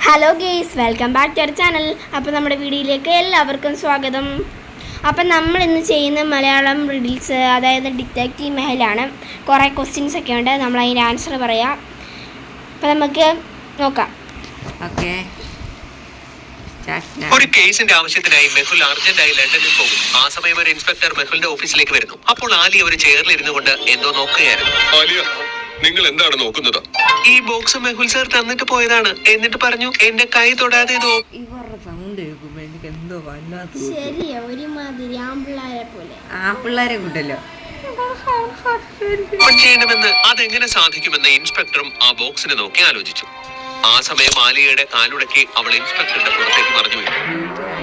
Hello guys, welcome back to our channel. അപ്പോൾ നമ്മുടെ വീഡിയോയിലേക്ക് എല്ലാവർക്കും സ്വാഗതം. അപ്പം നമ്മൾ ഇന്ന് ചെയ്യുന്ന മലയാളം റിഡിൽസ്, അതായത് ഡിറ്റക്റ്റീവ് മെഹലാണ്. കുറേ ക്വസ്റ്റ്യൻസ് ഒക്കെ ഉണ്ട്, നമ്മൾ അതിൻ്റെ ആൻസർ പറയാം. അപ്പം നമുക്ക് നോക്കാം. ഓക്കെ. ഒരു കേസിന്റെ ആവശ്യത്തിനായി മെഹുൽ അർജന്റായി ലണ്ടനിൽ പോകും. ആ സമയം ഒരു ഇൻസ്പെക്ടർ മെഹുലിന്റെ ഓഫീസിലേക്ക് വരുന്നു. അപ്പോൾ ആലിയ ഒരു ചെയറിൽ ഇരുന്നു കൊണ്ട് എന്തോ നോക്കുകയായിരുന്നു. ആലിയ, നിങ്ങൾ എന്താണ് നോക്കുന്നത്? ഈ ബോക്സ് മെഹുൽ സർ തന്നിട്ട് പോയതാണ്. എന്നിട്ട് പറഞ്ഞു എന്റെ കൈ തൊടാതെ ഇത് ഇവരുടെ സൗണ്ട് കേൾക്കുമ്പോ എനിക്ക് എന്തോ വല്ലാത്ത ശരിയാ, ഒരുമാതിരി ആമ്പിള്ളാരെ പോലെ. ആ പിള്ളേരെ കൂട്ടല്ലോ. ഓപ്പൺ ചെയ്യണമെന്ന് അതെങ്ങനെ സാധിക്കുമെന്ന് ഇൻസ്പെക്ടറും ആ ബോക്സിനെ നോക്കി ആലോചിച്ചു. ആ സമയം ആലിയയുടെ കാലുടക്കി അവൾ ഇൻസ്പെക്ടറുടെ പുറത്തേക്ക് പറഞ്ഞു വീണു.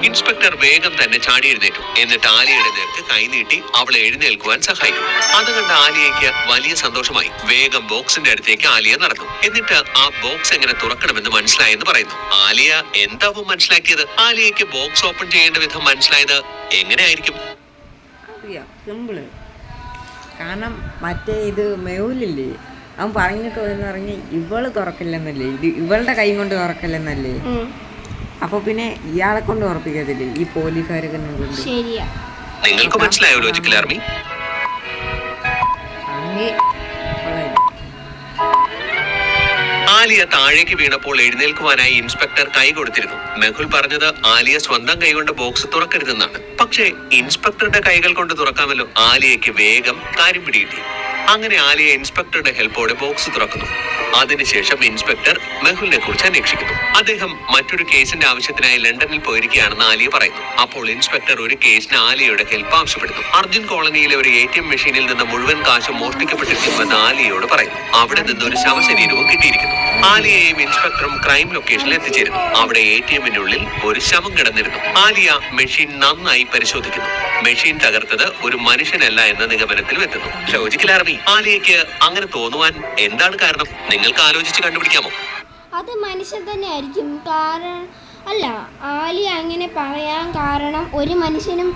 ഇൻസ്പെക്ടർ വേഗം തന്നെ ചാടി എഴുന്നേറ്റു. എന്നിട്ട് ആലിയയുടെ നേർക്ക് കൈനീട്ടി അവളെ എഴുന്നേൽക്കുവാൻ സഹായിക്കും. അത് കണ്ട ആലിയയ്ക്ക് വലിയ സന്തോഷമായി. വേഗം ബോക്സിന്റെ അടുത്തേക്ക് ആലിയ നടന്നു. എന്നിട്ട് ആ ബോക്സ് എങ്ങനെ തുറക്കണമെന്ന് മനസ്സിലായെന്ന് പറയുന്നു. ആലിയ എന്താവും മനസ്സിലാക്കിയത്? ആലിയയ്ക്ക് ബോക്സ് ഓപ്പൺ ചെയ്യേണ്ട വിധം മനസ്സിലായത് എങ്ങനെയായിരിക്കും? അറിയാം, സിമ്പിള്. കാരണം മറ്റേ ഇത് മെഹുലില്ലേ, അവൻ പറഞ്ഞിട്ട് എന്ന് പറഞ്ഞ് ഇവള് തുറക്കില്ലെന്നല്ലേ, ഇത് ഇവളുടെ കൈ കൊണ്ട് തുറക്കില്ലെന്നല്ലേ. അപ്പൊ പിന്നെ ഇയാളെ കൊണ്ട് ഉറപ്പിക്കത്തില്ലേ ഈ പോലീസുകാരൊക്കെ കൊണ്ട്. ശരിയാ, നിങ്ങൾക്ക് മനസ്സിലായോ ലോജിക്കൽ ആർമി? ആലിയ താഴേക്ക് വീണപ്പോൾ എഴുന്നേൽക്കുവാനായി ഇൻസ്പെക്ടർ കൈ കൊടുത്തിരുന്നു. മെഹുൽ പറഞ്ഞത് ആലിയ സ്വന്തം കൈകൊണ്ട് ബോക്സ് തുറക്കരുതെന്നാണ്. പക്ഷേ ഇൻസ്പെക്ടറുടെ കൈകൾ കൊണ്ട് തുറക്കാമല്ലോ. ആലിയയ്ക്ക് വേഗം കാര്യം പിടികിട്ടി. അങ്ങനെ ആലിയ ഇൻസ്പെക്ടറുടെ ഹെൽപ്പോടെ ബോക്സ് തുറക്കുന്നു. അതിനുശേഷം ഇൻസ്പെക്ടർ മെഹുലിനെ കുറിച്ച് അന്വേഷിക്കുന്നു. അദ്ദേഹം മറ്റൊരു കേസിന്റെ ആവശ്യത്തിനായി ലണ്ടനിൽ പോയിരിക്കുകയാണെന്ന് ആലിയ പറയുന്നു. അപ്പോൾ ഇൻസ്പെക്ടർ ഒരു കേസിന് ആലിയയുടെ ഹെൽപ്പ് ആവശ്യപ്പെടുന്നു. അർജുൻ കോളനിയിലെ ഒരു ATM മെഷീനിൽ നിന്ന് മുഴുവൻ കാശും മോഷ്ടിക്കപ്പെട്ടിരിക്കുമെന്ന് ആലിയയോട് പറയുന്നു. അവിടെ നിന്ന് ഒരു ശവശരീരവും കിട്ടിയിരിക്കുന്നു. ആലിയയും ഇൻസ്പെക്ടറും ക്രൈം ലൊക്കേഷനിൽ എത്തിച്ചേരുന്നു. അവിടെ ATM-നുള്ളിൽ ഒരു ശവം കിടന്നിരുന്നു. ആലിയ മെഷീൻ നന്നായി പരിശോധിക്കുന്നു. മെഷീൻ തകർത്തത് ഒരു മനുഷ്യനല്ല എന്ന നിഗമനത്തിൽ എത്തുന്നു. ലോജിക്കൽ ആർമി, ആലിയയ്ക്ക് അങ്ങനെ തോന്നുവാൻ എന്താണ് കാരണം? നിങ്ങൾക്ക് ആലോചിച്ച് കണ്ടുപിടിക്കാമോ? അത് മനുഷ്യൻ തന്നെ ആയിരിക്കും. കാരണം അല്ല, ആലിയ അങ്ങനെ പറയാൻ കാരണം ഒരു മനുഷ്യനും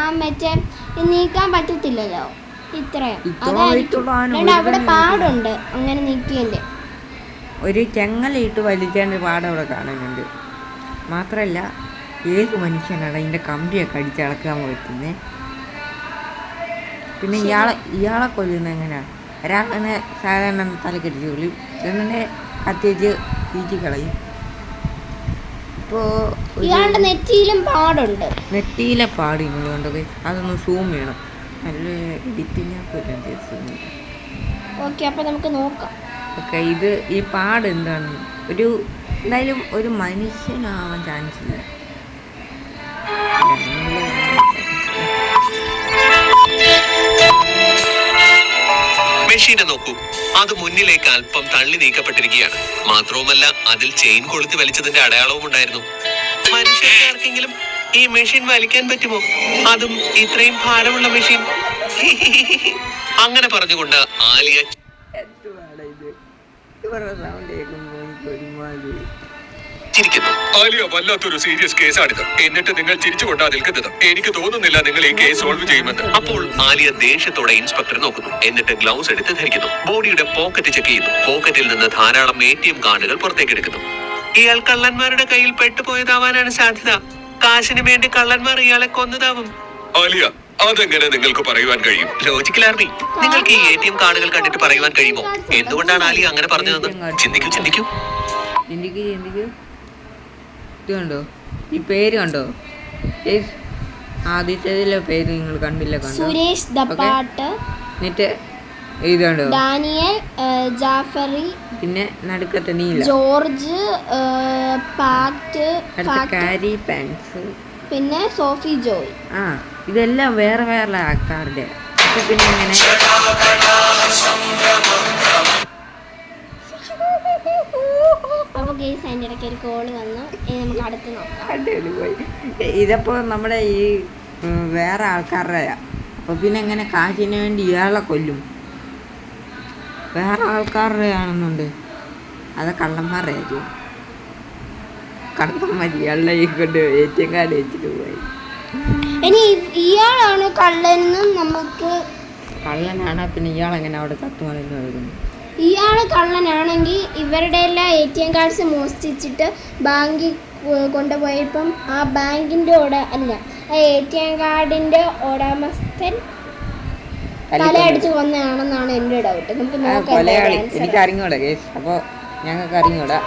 ആ മറ്റേ നീക്കാൻ പറ്റത്തില്ലല്ലോ. ഇത്രയും അതായിരിക്കും. അവിടെ പാടുണ്ട് അങ്ങനെ നീക്കിയതിന്റെ. ഒരു ചെങ്ങലയിട്ട് വലിക്കേണ്ട പാടം അവിടെ കാണുന്നുണ്ട്. മാത്രല്ല, ഏത് മനുഷ്യനാണ് അതിൻ്റെ കമ്പിയൊക്കെ അടിച്ചിളക്കാൻ പറ്റുന്നത്? പിന്നെ ഇയാളെ കൊല്ലുന്നത് എങ്ങനെയാണ്? ഒരാളെ സാധാരണ തലക്കടിച്ച് കൊല്ലും, ഇന്നെ കത്തിച്ച് തീറ്റി കളയും. ഇപ്പോൾ ഇയാളുടെ നെറ്റിയിലും പാടുണ്ട്. നെറ്റിയിലെ പാട് ഇങ്ങനെ കൊണ്ടൊക്കെ അതൊന്ന് സൂം ചെയ്യണം. നല്ല എഡിറ്റിങ് സൂം. ഓക്കെ, അപ്പോൾ നമുക്ക് നോക്കാം. ഓക്കെ, ഇത് ഈ പാട് എന്താണ്? എന്തായാലും ഒരു മനുഷ്യനാവാൻ ചാൻസ് ഇല്ല. മെഷീനെ നോക്കൂ, അത് മുന്നിലേക്ക് അല്പം തള്ളി നീക്കപ്പെട്ടിരിക്കുകയാണ്. മാത്രവുമല്ല, അതിൽ ചെയിൻ കൊളുത്തി വലിച്ചതിന്റെ അടയാളവും ഉണ്ടായിരുന്നു. മനുഷ്യർക്കെങ്കിലും ഈ മെഷീൻ വലിക്കാൻ പറ്റുമോ? അതും ഇത്രയും ഭാരമുള്ള മെഷീൻ. അങ്ങനെ പറഞ്ഞുകൊണ്ട് ആലിയ ചിരിക്കുന്നു. ആലിയ, വല്ലാത്തൊരു സീരിയസ് കേസാണിത്. എന്നിട്ട് നിങ്ങൾ ചിരിച്ചുകൊണ്ടാ നിൽക്കുന്നത്. എനിക്ക് തോന്നുന്നില്ല നിങ്ങൾ ഈ കേസ് സോൾവ് ചെയ്യുമെന്ന്. അപ്പോൾ ആലിയ ദേഷ്യത്തോടെ ഇൻസ്പെക്ടർ നോക്കുന്നു. എന്നിട്ട് ഗ്ലൗസ് എടുത്ത് ധരിക്കുന്നു. ബോഡിയുടെ പോക്കറ്റ് ചെക്ക് ചെയ്യുന്നു. പോക്കറ്റിൽ നിന്ന് ധാരാളം ATM കാർഡുകൾ പുറത്തേക്ക് എടുക്കുന്നു. ഇയാൾ കള്ളന്മാരുടെ കയ്യിൽ പെട്ടുപോയതാവാനാണ് സാധ്യത. കാശിന് വേണ്ടി കള്ളന്മാർ ഇയാളെ കൊന്നതാവും. ആലിയ, അതെങ്ങനെ നിങ്ങൾക്ക് പറയുവാൻ കഴിയും? ലോജിക്കൽ ആർമി, നിങ്ങൾക്ക് ഈ ATM കാർഡുകൾ കണ്ടിട്ട് പറയുവാൻ കഴിയുമോ എന്തുകൊണ്ടാണ് ആലിയ അങ്ങനെ പറഞ്ഞതെന്ന്? ചിന്തിക്കൂ. ഇത് കണ്ടോ, ഈ പേര് കണ്ടോ? ആദ്യത്തേതിലെ പേര് നിങ്ങൾ കണ്ടില്ല? സുരേഷ് ദപ്പാട്ട്, എന്നിട്ട് എഴുതണ്ടോ? ഡാനിയൽ, ജാഫറി, പിന്നെ നടുക്കത്തെ നീല, ജോർജ്, പാറ്റ്, കാരി പാൻസ്, പിന്നെ സോഫി ജോയ്. ഇതെല്ലാം വേറെ വേറെ ആൾക്കാരുടെ. പിന്നെ ഇങ്ങനെ അപ്പോൾ ഗെയ്സ്, അതിൻ്റെ ഇടയ്ക്ക് ഒരു കോള് വന്നു. നമുക്ക് അടുത്ത് നോക്കാം. ഇതപ്പോൾ നമ്മുടെ ഈ വേറെ ആൾക്കാരുടെ. അപ്പോൾ പിന്നെ എങ്ങനെ കാശിന് വേണ്ടി ഇയാളെ കൊല്ലും? വേറെ ആൾക്കാരുടെ ആണെന്നുണ്ട്. അത് കള്ളന്മാരുടെ ആയിരിക്കും. കള്ളന്മാർ ഇയാളുടെ കൊണ്ട് ATM കാർഡ് വെച്ചിട്ട് പോയി. ഇനി ഇയാളാണ് കള്ളനെന്നും നമുക്ക് കള്ളനാണ്. പിന്നെ ഇയാളെങ്ങനെ അവിടെ കത്തുമാണെന്ന് പറയുന്നു? ഇയാൾ കള്ളനാണെങ്കിൽ ഇവരുടെ എല്ലാ ATM കാർഡ്സ് മോഷ്ടിച്ചിട്ട് ബാങ്കിൽ കൊണ്ടുപോയപ്പം ആ ബാങ്കിൻ്റെ ആ ATM കാർഡിൻ്റെ ഉടമസ്ഥൻ തലയടിച്ച് കൊന്നതാണെന്നാണ് എൻ്റെ ഡൗട്ട്. നമുക്ക് നോക്കാം. കൊലയാളി എനിക്ക് അറിഞ്ഞൂടാ കേസ്, അപ്പോൾ ഞങ്ങൾക്ക് അറിഞ്ഞൂടാ.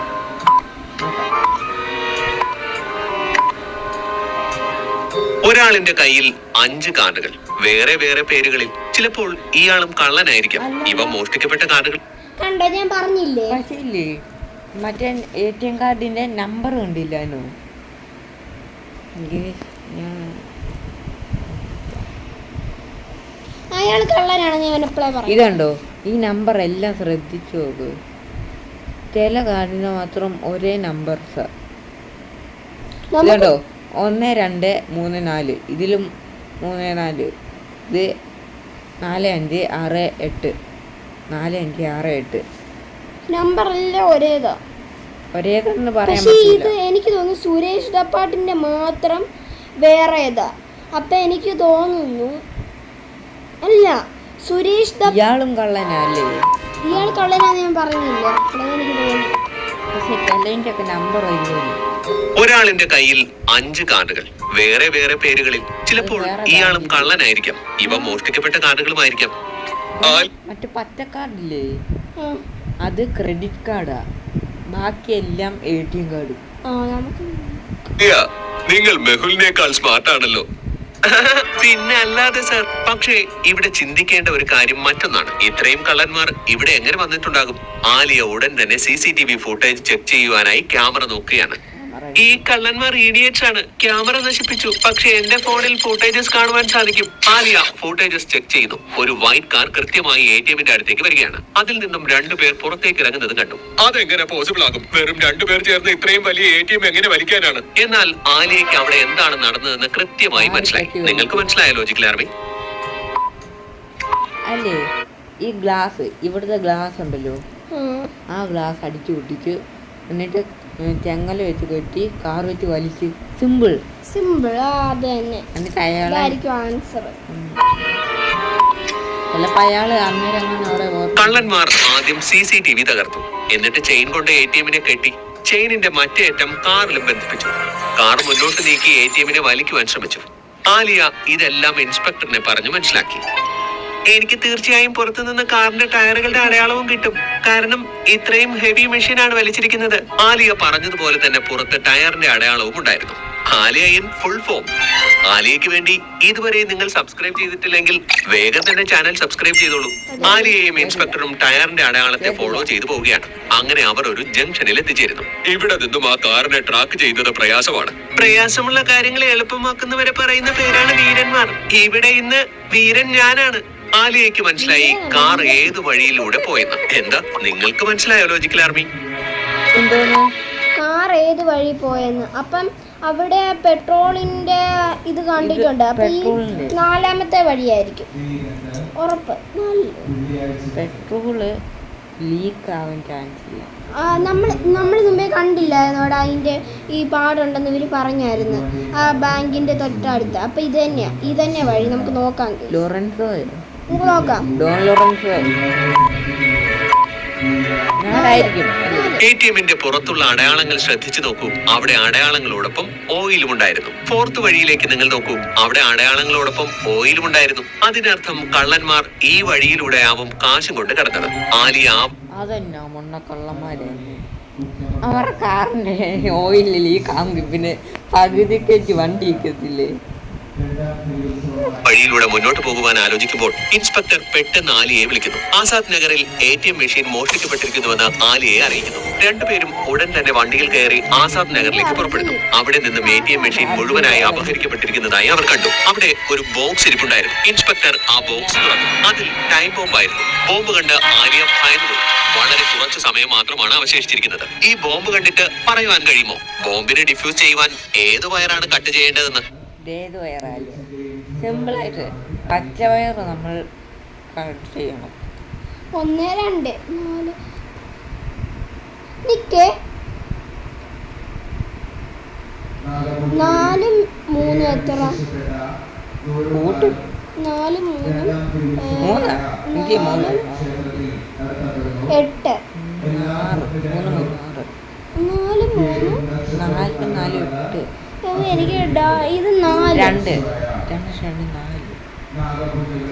ഒരാളിന്റെ കയ്യിൽ 5 കാർഡുകൾ, വേറെ വേറെ പേരുകളിൽ. ചിലപ്പോൾ ഇയാളും കള്ളനായിരിക്കാം. ഇവ മോഷ്ടിക്കപ്പെട്ട കാർഡുകൾ കണ്ടോ, ഞാൻ പറഞ്ഞില്ലേ. പക്ഷേ ഇല്ലേ, മറ്റേ ATM കാർഡിന്റെ നമ്പർ കണ്ടില്ലാനോ? അയാൾ കള്ളനാണെന്ന് ഞാൻ എപ്പോഴേ പറഞ്ഞു. ഇതുണ്ടോ, ഈ നമ്പർ എല്ലാം ശ്രദ്ധിച്ചു നോക്ക്. ചില കാർഡിന് മാത്രം ഒരേ നമ്പർസ്. ഇതുണ്ടോ, 1 2 3 4, ഇതിലും 3 4, ഇത് 4 5 6 8, 4 5 6 8 നമ്പർ എല്ലാം ഒരേതാ. ഒരേതെന്ന് പറയാൻ പക്ഷേ ഇത് പറ്റില്ല. എനിക്ക് തോന്നുന്നു സുരേഷ് ദപ്പാട്ടിന്റെ മാത്രം വേറെ ഏതാ. അപ്പൊ എനിക്ക് തോന്നുന്നു അല്ല, സുരേഷ് ഇയാളും കള്ളനല്ലേ? ഇയാൾ കള്ളനാന്ന് ഞാൻ പറഞ്ഞില്ല. എനിക്ക് തോന്നുന്നു. പക്ഷെ ചിലതിൻ്റെ ഒക്കെ നമ്പർ വരുമല്ലോ. ഒരാളിന്റെ കയ്യിൽ 5 കാർഡുകൾ, വേറെ വേറെ പേരുകളിൽ. ചിലപ്പോൾ ഇയാളും കള്ളനായിരിക്കാം. ഇവ മോഷ്ടിക്കപ്പെട്ട കാർഡുകളുമായിരിക്കാം. മറ്റു പച്ച കാർഡില്ലേ, അത് ക്രെഡിറ്റ് കാർഡാ. ബാക്കിയെല്ലാം ATM കാർഡ്. നിങ്ങൾ മെഹുലിനേക്കാൾ സ്മാർട്ട് ആണല്ലോ. പിന്നെ അല്ലാതെ സർ. പക്ഷേ ഇവിടെ ചിന്തിക്കേണ്ട ഒരു കാര്യം മറ്റൊന്നാണ്. ഇത്രയും കള്ളന്മാർ ഇവിടെ എങ്ങനെ വന്നിട്ടുണ്ടാകും? ആലിയ ഉടൻ തന്നെ CCTV ഫുട്ടേജ് ചെക്ക് ചെയ്യുവാനായി ക്യാമറ നോക്കുകയാണ്. ഈ കള്ളന്മാർ ഇഡിയറ്റ്സ് ആണ്. ക്യാമറ നശിപ്പിച്ചു, പക്ഷെ എന്റെ ഫോണിൽ ഫുട്ടേജസ് കാണുവാൻ സാധിക്കും. ആലിയ ഫുട്ടേജസ് ചെക്ക് ചെയ്യുന്നു. ഒരു വൈറ്റ് കാർ കൃത്യമായി ATMന്റെ അടുത്തേക്ക് വരികയാണ്. അതിൽ നിന്നും 2 പേർ പുറത്തേക്ക് ഇറങ്ങുന്നത് കണ്ടു. അതെങ്ങനെ പോസിബിൾ ആകും? വെറും 2 പേർ ചേർന്ന് ഇത്രയും വലിയ ATM എങ്ങനെ വലിക്കാനാണ്? എന്നാൽ ആലിയയ്ക്ക് അവിടെ എന്താണ് നടന്നതെന്ന് കൃത്യമായി മനസ്സിലായി. നിങ്ങൾക്ക് മനസ്സിലായ ലോജിക്കൽ ആർമി? അല്ലേ, ഈ ഗ്ലാസ്, ഇവിടുത്തെ ഗ്ലാസ് ഉണ്ടല്ലോ, ആ ഗ്ലാസ് അടിച്ചു പൊട്ടിച്ച് എന്നിട്ട് ചെങ്ങല വെച്ച് കെട്ടി കാർ വെച്ച് വലിച്ച്. സിമ്പിൾ. അത് തന്നെ. എന്നിട്ട് അയാളെ ആൻസർ. ചിലപ്പോ അയാള് അന്നേരം അവിടെ കള്ളന്മാർ ആദ്യം CCTV തകർത്തു. എന്നിട്ട് ചെയിൻ കൊണ്ട് ATMനെ കെട്ടി ചെയിനിന്റെ മറ്റേ അറ്റം കാറിലും ബന്ധിപ്പിച്ചു. കാർ മുന്നോട്ട് നീക്കി ATMനെ വലിക്കുവാൻ ശ്രമിച്ചു. ആലിയ ഇതെല്ലാം ഇൻസ്പെക്ടറിനെ പറഞ്ഞു മനസ്സിലാക്കി. എനിക്ക് തീർച്ചയായും പുറത്തുനിന്ന് കാറിന്റെ ടയറുകളുടെ അടയാളവും കിട്ടും, കാരണം ഇത്രയും ഹെവി മെഷീനാണ് വലിച്ചിരിക്കുന്നത്. ആലിയ പറഞ്ഞതുപോലെ തന്നെ പുറത്ത് ടയറിന്റെ അടയാളവും ഉണ്ടായിരുന്നു. Alia in full form. ആലിയയ്ക്ക് വേണ്ടി ഇതുവരെ നിങ്ങൾ സബ്സ്ക്രൈബ് ചെയ്തിട്ടില്ലെങ്കിൽ വേഗം തന്നെ ചാനൽ സബ്സ്ക്രൈബ് ചെയ്തോളൂ. ആലിയയും ഇൻസ്പെക്ടറും ടയറിന്റെ അടയാളത്തെ ഫോളോ ചെയ്തു പോവുകയാണ്. അങ്ങനെ അവർ ഒരു ജംഗ്ഷനിൽ എത്തിച്ചേരുന്നു. ഇവിടെ നിന്നും ആ കാറിനെ ട്രാക്ക് ചെയ്യുന്നത് പ്രയാസമാണ്. പ്രയാസമുള്ള കാര്യങ്ങളെ എളുപ്പമാക്കുന്നവരെ പറയുന്ന പേരാണ് വീരന്മാർ. ഇവിടെ ഇന്ന് വീരൻ ഞാനാണ്. ആലിയയ്ക്ക് മനസ്സിലായി കാർ ഏത് വഴിയിലൂടെ പോയെന്ന്. എന്താ, നിങ്ങൾക്ക് മനസ്സിലായോ ലോജിക്കൽ ആർമി? കാർ ഏത് വഴി പോയെന്ന്. അപ്പം അവിടെ പെട്രോളിന്റെ ഇത് കണ്ടിട്ടുണ്ട്. അപ്പൊ ഈ 4ാമത്തെ വഴിയായിരിക്കും ഉറപ്പ്. പെട്രോള് ലീക്ക് ആവാൻ ചാൻസ് ഇല്ല. നമ്മൾ മുമ്പേ കണ്ടില്ലായിരുന്നു അവിടെ അതിന്റെ ഈ പാടുണ്ടെന്ന് ഇവര് പറഞ്ഞായിരുന്നു ആ ബാങ്കിന്റെ തൊട്ടടുത്ത്. അപ്പൊ ഇത് തന്നെയാ വഴി. നമുക്ക് നോക്കാം. ലോറൻസോ, നമുക്ക് നോക്കാം. ഡോൺ ലോറൻസോ ATMന്റെ പുറത്തുള്ള അടയാളങ്ങൾ ശ്രദ്ധിച്ചു നോക്കൂ. അവിടെ അടയാളങ്ങളോടൊപ്പം ഓയിലും ഉണ്ടായിരുന്നു. 4th വഴിയിലേക്ക് നിങ്ങൾ നോക്കൂ. അവിടെ അടയാളങ്ങളോടൊപ്പം ഓയിലും ഉണ്ടായിരുന്നു. അതിനർത്ഥം കള്ളന്മാർ ഈ വഴിയിലൂടെ ആവും കാശും കൊണ്ട് കടന്നത്. ആലിയ അതെന്നാ മൊണ്ണ കള്ളന്മാരെ, അവരുടെ കാറിന്റെ ഓയിലിൽ ഈ കാമ്പി പിന്നെ പകുതിക്കേറ്റ് വണ്ടി ഇരിക്കത്തില്ലേ? വഴിയിലൂടെ മുന്നോട്ട് പോകുവാൻ ആലോചിക്കുമ്പോൾ ഇൻസ്പെക്ടർ പെട്ടെന്ന് ആലിയെ വിളിക്കുന്നു. ആസാദ് നഗറിൽ ATM മെഷീൻ മോഷ്ടിക്കപ്പെട്ടിരിക്കുന്നുവെന്ന് ആലിയെ അറിയിക്കുന്നു. 2 പേരും ഉടൻ തന്നെ വണ്ടിയിൽ കയറി ആസാദ് നഗറിലേക്ക് പുറപ്പെടുന്നു. അവിടെ നിന്നും ATM മെഷീൻ മുഴുവനായി അപഹരിക്കപ്പെട്ടിരിക്കുന്നതായി അവർ കണ്ടു. അവിടെ ഒരു ബോക്സ് ഇരിപ്പുണ്ടായിരുന്നു. ഇൻസ്പെക്ടർ ആ ബോക്സ് തുറന്നു. അതിൽ ടൈം ബോംബായിരുന്നു. ബോംബ് കണ്ട് ആലിയ ഭയന്നു. വളരെ കുറച്ച് സമയം മാത്രമാണ് അവശേഷിച്ചിരിക്കുന്നത്. ഈ ബോംബ് കണ്ടിട്ട് പറയുവാൻ കഴിയുമോ ബോംബിനെ ഡിഫ്യൂസ് ചെയ്യുവാൻ ഏത് വയറാണ് കട്ട് ചെയ്യേണ്ടതെന്ന്? ഏത് വയറായാലും സിമ്പിളായിട്ട് പച്ച വയർ നമ്മൾ കട്ട് ചെയ്യണം. 1 2 4 നിക്കേ 4 3 എത്ര? 4 3 3 3 എനിക്ക് 3 8 6 3 3 6 4 3 4 4 8 എനിക്ക് ഇത് 4 2 2 4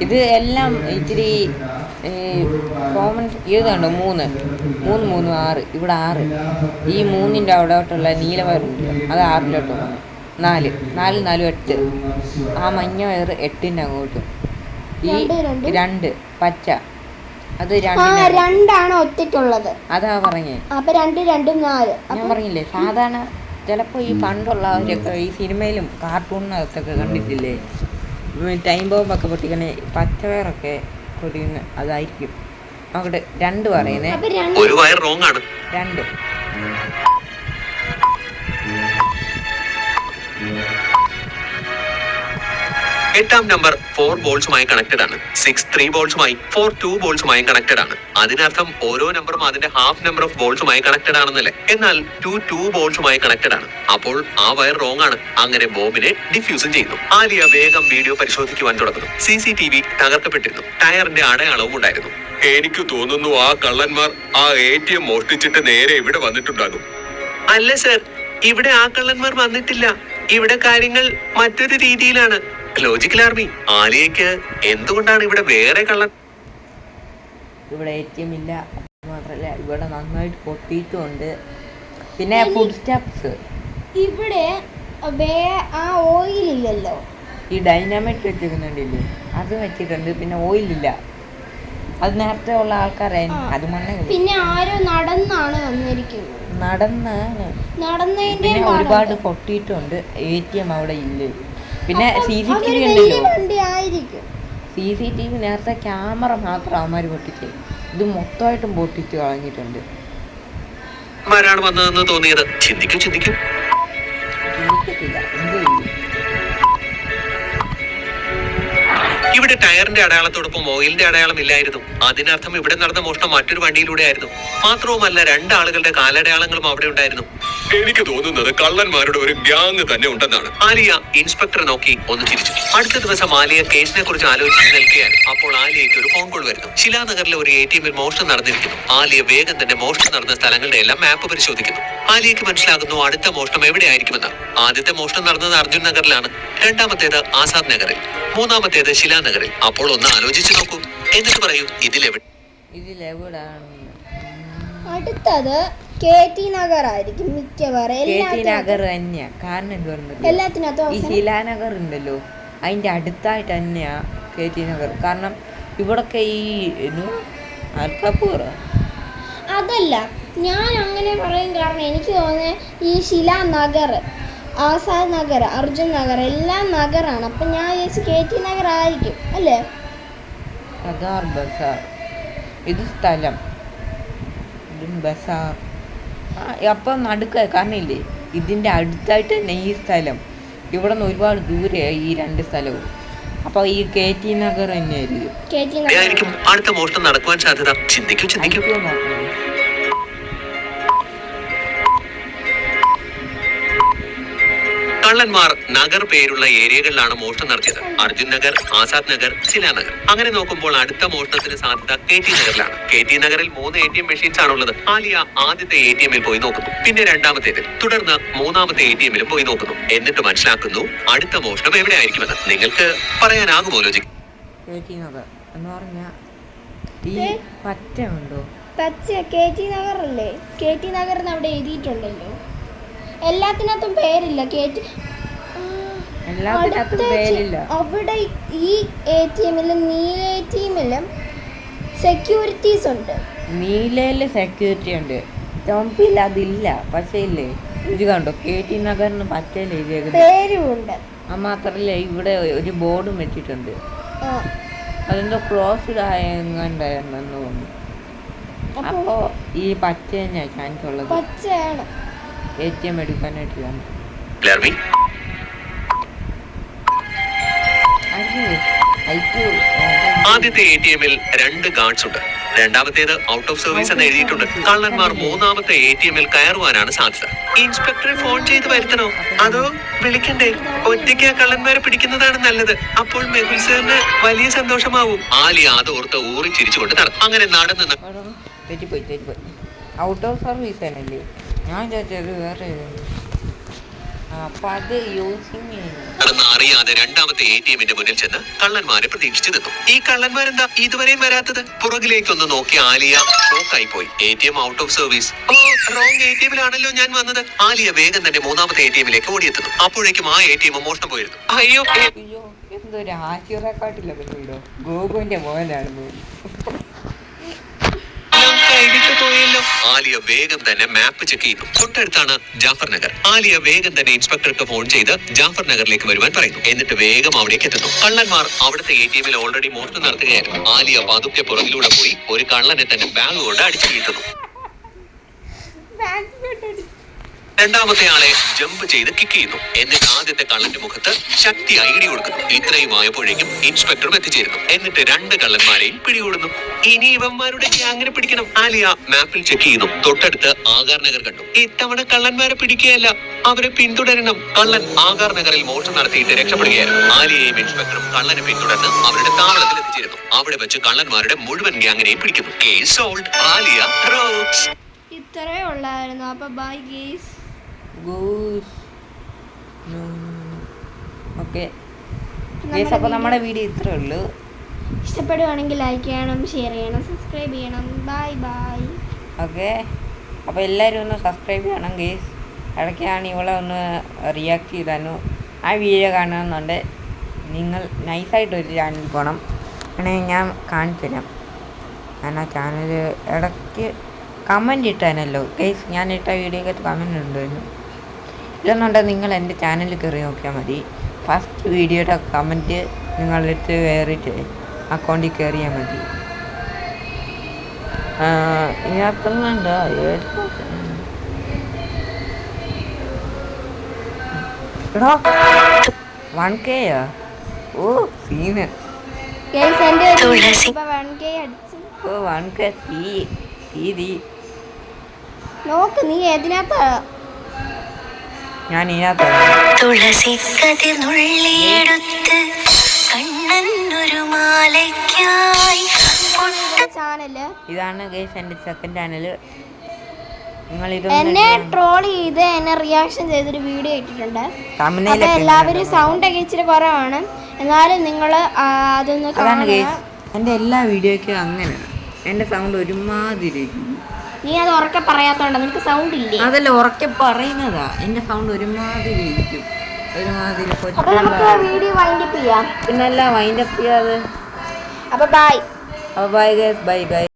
ഇത് എല്ലാം ഇച്ചിരി കോമൺ ഇതുണ്ടോ 3 3 3 6 ഇവിടെ 6 ഈ 3ൻ്റെ അവിടോട്ടുള്ള നീല വയറുണ്ട് അത് 6-ലോട്ട് പോകുന്നത് 4 4 4 8 ആ മഞ്ഞ വയറ് 8ൻ്റെ അങ്ങോട്ടും ഈ 2 പച്ച അത് 2 ഒറ്റയ്ക്കുള്ളത് അതാ പറഞ്ഞേ. അപ്പൊ 2 2 4 ഞാൻ പറഞ്ഞില്ലേ സാധാരണ ചിലപ്പോൾ ഈ പണ്ടുള്ളവരൊക്കെ ഈ സിനിമയിലും കാർട്ടൂണിനകത്തൊക്കെ കണ്ടിട്ടില്ലേ ടൈം ബോംബൊക്കെ പൊട്ടിക്കണേ പച്ചവയറൊക്കെ പൊട്ടിക്കുന്ന അതായിരിക്കും അവിടെ 2 പറയുന്നേ. ഒരു വയർ റോങ് ആണ്. 2 8ാം നമ്പർ 4 ബോൾസുമായി കണക്റ്റഡ് ആണ്. 6 3 ബോൾസുമായി 4 2 ബോൾസുമായി കണക്റ്റഡ് ആണ്. അതിനർത്ഥം ഓരോ നമ്പറും അതിന്റെ ഹാഫ് നമ്പർ ഓഫ് ബോൾസുമായി കണക്റ്റഡ് ആണെന്നല്ലേ. എന്നാൽ 2 2 ബോൾസുമായി കണക്റ്റഡ് ആണ്. അപ്പോൾ ആ വയർ റോങ് ആണ്. അങ്ങനെ ബോംബിനെ ഡിഫ്യൂസും ചെയ്യുന്നു. ആലിയ വേഗം വീഡിയോ പരിശോധിക്കുവാൻ തുടങ്ങുന്നു. CCTV തകർക്കപ്പെട്ടിരുന്നു. ടയറിന്റെ അടയാളവും ഉണ്ടായിരുന്നു. എനിക്ക് തോന്നുന്നു ആ കള്ളന്മാർ ആ ATM മോഷ്ടിച്ചിട്ട് നേരെ ഇവിടെ വന്നിട്ടുണ്ടാകും. അല്ല സർ, ഇവിടെ ആ കള്ളന്മാർ വന്നിട്ടില്ല. ഇവിടെ കാര്യങ്ങൾ മറ്റൊരു രീതിയിലാണ്. ലോജിക്കൽ ആർമി, ആലിയയ്ക്ക് എന്തുകൊണ്ടാണ് ഇവിടെ വേറെ കള്ളൻ? ഇവിടെ ATM ഇല്ല, മാത്രമല്ല ഇവിടെ നന്നായിട്ട് പൊട്ടിയിട്ടുമുണ്ട്. പിന്നെ ഫുഡ് സ്റ്റെപ്സ് ഇവിടെ ആ ഓയിൽ ഇല്ലല്ലോ. ഈ ഡൈനാമൈറ്റ് വെച്ചിരിക്കുന്നുണ്ടല്ലേ അത് വെച്ചിട്ടുണ്ട്. പിന്നെ ഓയിലില്ല, അത് നേരത്തെ ഉള്ള ആൾക്കാരെ അത് മണ്ണ. പിന്നെ ആരോ നടന്നാണ് വന്നിരിക്കുന്നത്. നടന്നതിന്റെ പിന്നെ ഒരുപാട് പൊട്ടിയിട്ടുണ്ട്. ATM അവിടെ ഇല്ലേ. പിന്നെ CCTV ഉണ്ടല്ലോ. CCTV നേരത്തെ ക്യാമറ മാത്രം അവന്മാർ പൊട്ടിച്ചേ, ഇത് മൊത്തമായിട്ടും പൊട്ടിച്ച് കളഞ്ഞിട്ടുണ്ട്. ആരാണ് വന്നതെന്ന് തോന്നിയത്? ചിന്തിക്കൂ. ചിന്തിക്കത്തില്ല, എന്ത് ചെയ്യും? ഇവിടെ ടയറിന്റെ അടയാളത്തോടൊപ്പം ഓയിലിന്റെ അടയാളം ഇല്ലായിരുന്നു. അതിനർത്ഥം ഇവിടെ നടന്ന മോഷണം മറ്റൊരു വണ്ടിയിലൂടെ ആയിരുന്നു. മാത്രവുമല്ല 2 ആളുകളുടെ കാലടയാളങ്ങളും അവിടെ ഉണ്ടായിരുന്നു. എനിക്ക് തോന്നുന്നത് കള്ളന്മാരുടെ ഒരു ഗ്യാങ് തന്നെ ഉണ്ടെന്നാണ്. ആലിയ ഇൻസ്പെക്ടറെ നോക്കി ഒന്ന് ചിരിച്ചു. അടുത്ത ദിവസം ആലിയ കേസിനെ കുറിച്ച് ആലോചിച്ച് നിൽക്കുകയാണ്. അപ്പോൾ ആലിയയ്ക്ക് ഒരു ഫോൺ കോൾ വരുന്നു. ശിലാനഗറിലെ ഒരു ATM-ൽ മോഷണം നടന്നിരിക്കുന്നു. ആലിയ വേഗം തന്നെ മോഷണം നടന്ന സ്ഥലങ്ങളുടെ എല്ലാം മാപ്പ് പരിശോധിക്കുന്നു. ആലിയയ്ക്ക് മനസ്സിലാകുന്നു അടുത്ത മോഷണം എവിടെയായിരിക്കുമെന്ന്. ആദ്യത്തെ മോഷണം നടന്നത് അർജുൻ നഗറിലാണ്, രണ്ടാമത്തേത് ആസാദ് നഗറിൽ, മൂന്നാമത്തേത് ശിലാനഗറിൽ. അപ്പോൾ ഒന്ന് ആലോചിച്ച് നോക്കൂ, എന്നിട്ട് പറയൂ ഇതിലെവിടാണ്? അടുത്തത് KT നഗർ ആയിരിക്കും മിക്കവാറും. KT നഗർ തന്നെയാ. കാരണം എന്തുകൊണ്ടെന്ന് ഈ ശിലാനഗർ ഉണ്ടല്ലോ അതിന്റെ അടുത്തായിട്ട് തന്നെയാ KT നഗർ. കാരണം ഇവിടൊക്കെ ഈ അൽക്കപൂർ അതല്ല, ഞാൻ അങ്ങനെ പറയും. കാരണം എനിക്ക് തോന്നുന്നത് ഈ ശിലാനഗർ, ആസാദ് നഗർ, അർജുൻ നഗർ എല്ലാം നഗറാണ്. അപ്പം ഞാൻ വിചാരിച്ചു KT നഗർ ആയിരിക്കും അല്ലേ. അതാർ ബസാർ, ഇത് സ്ഥലം, ഇതും ബസാർ. അപ്പം നടുക്ക കാരണം ഇല്ലേ ഇതിൻ്റെ അടുത്തായിട്ട് തന്നെ ഈ സ്ഥലം. ഇവിടെ നിന്ന് ഒരുപാട് ദൂരെയായി ഈ 2 സ്ഥലവും. അപ്പോൾ ഈ KT നഗർ തന്നെയായിരിക്കും അടുത്ത മോഷണം നടക്കുവാൻ സാധ്യത. ചിന്തിക്കൂ. കള്ളന്മാർ നഗർ പേരുള്ള ഏരിയകളിലാണ് മോഷണം നടത്തിയത്. അർജുൻ നഗർ, ആസാദ് നഗർ, ശിലാനഗർ. അങ്ങനെ നോക്കുമ്പോൾ അടുത്ത മോഷണത്തിന് സാധ്യത KT നഗറിലാണ്. KT നഗറിൽ 3 ATM മെഷീൻസ് ആണുള്ളത്. ആലിയ ആദ്യത്തെ ATM-ൽ പോയി നോക്കുന്നു, പിന്നെ രണ്ടാമത്തേതിൽ, തുടർന്ന് മൂന്നാമത്തെ ATM-ലും പോയി നോക്കുന്നു. എന്നിട്ട് മനസ്സിലാക്കുന്നു അടുത്ത മോഷണം എവിടെ ആയിരിക്കുമെന്ന്. നിങ്ങൾക്ക് പറയാനാകുമോ ലോജിക്? KT നഗർ എന്ന് പറഞ്ഞാൽ ഈ പച്ച ഉണ്ടോ? പച്ച KT നഗർ അല്ലേ. KT നഗർ എന്ന് അവിടെ എഴുതിയിട്ടുണ്ടല്ലോ. എല്ലാത്തിനകത്തും പേരില്ല. അവിടെ ഈ ATM-ലും നീല ATM-ലും സെക്യൂരിറ്റീസ് ഉണ്ട്. നീലയില് സെക്യൂരിറ്റി ഉണ്ട്, ചുമപ്പില്ല അതില്ല. പക്ഷേ ഇല്ലേ ഇത് കണ്ടോ KT നഗറിന് പച്ചയില് പേരുമുണ്ട്. അത് മാത്രല്ല ഇവിടെ ഒരു ബോർഡും വെച്ചിട്ടുണ്ട്. അതെന്തോ ക്ലോസ്ഡ് ആയെന്നുണ്ടായിരുന്നു തോന്നുന്നു. അപ്പോ ഈ പച്ച തന്നെയാണ് ചാൻസ് ഉള്ളത്. പച്ചയാണ് ATM എടുക്കാനായിട്ട്. ആദ്യത്തെ ATM-ൽ 2 ഗാർഡ്സ് ഉണ്ട്. രണ്ടാമത്തേത് ഔട്ട് ഓഫ് സർവീസ് എന്ന് എഴുതിയിട്ടുണ്ട്. കള്ളന്മാർ മൂന്നാമത്തെ ATM-ൽ കയറുവാനാണ് സാധ്യത. ഇൻസ്പെക്ടറെ ഫോൺ ചെയ്ത് വരുത്തണോ അതോ വിളിക്കണ്ടേ? ഒറ്റയ്ക്ക് കള്ളന്മാരെ പിടിക്കുന്നതാണ് നല്ലത്. അപ്പോൾ മെഹുൽ സാറിന് വലിയ സന്തോഷമാവും. ആലിയ അത് ഓർത്ത് ഊറി ചിരിച്ചുകൊണ്ട് നടന്നു. അങ്ങനെ നടന്ന് തെറ്റിപ്പോയി ഔട്ട് ഓഫ് സർവീസ് ആണല്ലേ ഞാൻ ചോദിച്ചത് വേറെ അപ്പം അത് യൂസിങ് ആണെന്ന് അറിയാതെ രണ്ടാമത്തെ ATM-ന്റെ മുന്നിൽ ചെന്ന് കള്ളന്മാരെ പ്രതീക്ഷിച്ചു നിന്നു. ഈ കള്ളന്മാരെന്താ ഇതുവരെയും വരാത്തത്? പുറകിലേക്കൊന്ന് നോക്കി ആലിയ ഷോക്കായി പോയി. ATM out of service. ഓ, റോങ് ATM-ലാണല്ലോ ഞാൻ വന്നത്. ആലിയ വേഗം തന്നെ മൂന്നാമത്തെ ATM-ലേക്ക് ഓടിയെത്തുന്നു. അപ്പോഴേക്കും ആ ATM മോഷണം പോയിരുന്നു. അയ്യോ, എന്തൊരു ആശീർവാദക്കാട്ടിലൊക്കെ പോയിടോ ഗോകുവിന്റെ മോനാണ് പോയി. കൈവിട്ടു പോയല്ലോ. ആലിയ വേഗം തന്നെ മാപ്പ് ചെക്ക് ചെയ്തു. തൊട്ടടുത്താണ് ജാഫർ നഗർ. ആലിയ വേഗം തന്നെ ഇൻസ്പെക്ടർക്ക് ഫോൺ ചെയ്ത് ജാഫർ നഗറിലേക്ക് വരുവാൻ പറയുന്നു. എന്നിട്ട് വേഗം അവിടേക്ക് എത്തുന്നു. കള്ളന്മാർ അവിടുത്തെ ATM-ൽ ഓൾറെഡി മോഷണം നടത്തുകയായിരുന്നു. ആലിയ പതുക്കെ പുറകിലൂടെ പോയി ഒരു കള്ളനെ തന്നെ ബാഗ് കൊണ്ട് അടിച്ചു വീഴ്ത്തുന്നു. രണ്ടാമത്തെ ആളെ ജമ്പ് ചെയ്ത് കിക്ക് ചെയ്യുന്നു. എന്നിട്ട് ആദ്യത്തെ കള്ളന്റെ മുഖത്ത് ശക്തി ഐഡി കൊടുക്കുന്നു. ഇത്രയും ആയപ്പോഴേക്കും ഇൻസ്പെക്ടറും എത്തിച്ചേരുന്നു. എന്നിട്ട് രണ്ട് കള്ളന്മാരെയും പിടികൂടുന്നു. ഇനി ഇവന്മാരുടെ ഗ്യാങ്ങിനെ പിടിക്കണം. ആലിയ മാപ്പിൽ ചെക്ക് ചെയ്യുന്നു. തൊട്ടടുത്ത് ആകാർ നഗർ കണ്ടു. ഇത്തവണ കള്ളന്മാരെ പിടിക്കുകയല്ല, അവരെ പിന്തുടരണം. കള്ളൻ ആകാർ നഗറിൽ മോഷണം നടത്തിയിട്ട് രക്ഷപ്പെടുകയായിരുന്നു. ആലിയയും ഇൻസ്പെക്ടറും കള്ളനെ പിന്തുടർന്ന് അവരുടെ താവളത്തിൽ എത്തിച്ചേരുന്നു. അവിടെ വെച്ച് കള്ളന്മാരുടെ മുഴുവൻ ഗ്യാങ്ങിനെയും പിടിക്കുന്നു. Case solved. ആലിയ റോക്സ്. ഇത്രേ ഉള്ളായിരുന്നു. അപ്പോൾ ബൈ ഗേസ്. ഓക്കെ അപ്പോൾ നമ്മുടെ വീഡിയോ ഇത്രേ ഉള്ളൂ. ഇഷ്ടപ്പെടുവാണെങ്കിൽ ലൈക്ക് ചെയ്യണം, ഷെയർ ചെയ്യണം, സബ്സ്ക്രൈബ് ചെയ്യണം. Bye bye. ഓക്കെ അപ്പോൾ എല്ലാവരും ഒന്ന് സബ്സ്ക്രൈബ് ചെയ്യണം ഗേസ്. ഇടയ്ക്കാണ് ഇവളെ ഒന്ന് റിയാക്ട് ചെയ്താനു ആ വീഡിയോ കാണുന്നുണ്ട്. നിങ്ങൾ നൈസായിട്ടൊരു ചാനൽ പോകണം. ആണെങ്കിൽ ഞാൻ കാണിച്ചു തരാം. ഞാൻ ആ ചാനൽ ഇടയ്ക്ക് കമൻറ്റ് ഇട്ടാനല്ലോ ഗേസ്. ഞാൻ ഇട്ട വീഡിയോക്കകത്ത് കമൻറ്റ് ഉണ്ടായിരുന്നു. ഇല്ലെന്നുണ്ടെങ്കിൽ നിങ്ങൾ എൻ്റെ ചാനലിൽ കയറി നോക്കിയാൽ മതി. ഫസ്റ്റ് വീഡിയോയുടെ കമൻറ്റ് നിങ്ങളിട്ട് കയറിയിട്ട് അക്കൗണ്ടിൽ കയറിയാൽ മതി. ഇതിനകത്തുന്നുണ്ടോ 1K ഓ സീന്. ഓ 1K തീ നോക്ക്. നീ ഏതിനകത്താ? ഞാൻ ഇതിനകത്ത് ചാനല് ഇതാണ് ഗൈസ് എൻ്റെ സെക്കൻഡ് ചാനല്. നിങ്ങൾ എന്നെ ട്രോൾ ചെയ്ത് എന്നെ റിയാക്ഷൻ ചെയ്തൊരു വീഡിയോ ഇട്ടിട്ടുണ്ട്. അപ്പൊ എല്ലാവരും സൗണ്ട് ഒക്കെ ഇച്ചിരി കുറവാണ്, എന്നാലും നിങ്ങൾ അതൊന്ന് കാണുക. എൻ്റെ എല്ലാ വീഡിയോയ്ക്കും അങ്ങനെ എൻ്റെ സൗണ്ട് ഒരുമാതിരി. നീ അത് ഉറക്കെ പറയാത്തോണ്ട് നിനക്ക് സൗണ്ട് ഇല്ലേ? അതല്ല ഉറക്കെ പറയുന്നതാ. എൻ്റെ സൗണ്ട് ഒരുമാതിരി ഇരിക്കും. ഒരുമാതിരി അപ്പൊ നമുക്ക് വീഡിയോ വൈൻഡപ്പ് ചെയ്യാം. പിന്നല്ല വൈൻഡപ്പ് ചെയ്യാതെ. അപ്പൊ ബൈ. Bye guys. ബൈ.